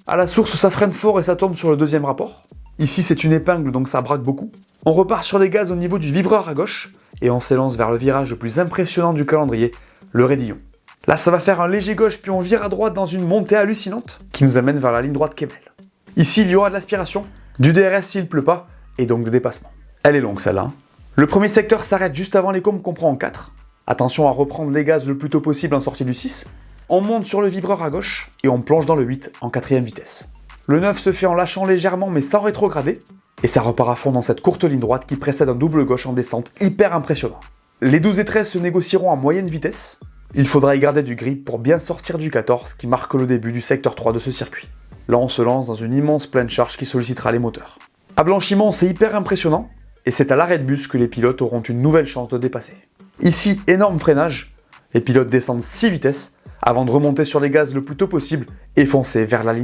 À la source, ça freine fort et ça tombe sur le deuxième rapport. Ici, c'est une épingle, donc ça braque beaucoup. On repart sur les gaz au niveau du vibreur à gauche, et on s'élance vers le virage le plus impressionnant du calendrier, le raidillon. Là, ça va faire un léger gauche, puis on vire à droite dans une montée hallucinante, qui nous amène vers la ligne droite Kemmel. Ici, il y aura de l'aspiration, du DRS s'il pleut pas, et donc de dépassement. Elle est longue celle-là. Le premier secteur s'arrête juste avant les cônes qu'on prend en 4. Attention à reprendre les gaz le plus tôt possible en sortie du 6. On monte sur le vibreur à gauche, et on plonge dans le 8 en 4ème vitesse. Le 9 se fait en lâchant légèrement mais sans rétrograder, et ça repart à fond dans cette courte ligne droite qui précède un double gauche en descente hyper impressionnant. Les 12 et 13 se négocieront à moyenne vitesse. Il faudra y garder du grip pour bien sortir du 14 qui marque le début du secteur 3 de ce circuit. Là on se lance dans une immense pleine charge qui sollicitera les moteurs. À Blanchiment c'est hyper impressionnant, et c'est à l'arrêt de bus que les pilotes auront une nouvelle chance de dépasser. Ici, énorme freinage, les pilotes descendent 6 vitesses avant de remonter sur les gaz le plus tôt possible et foncer vers la ligne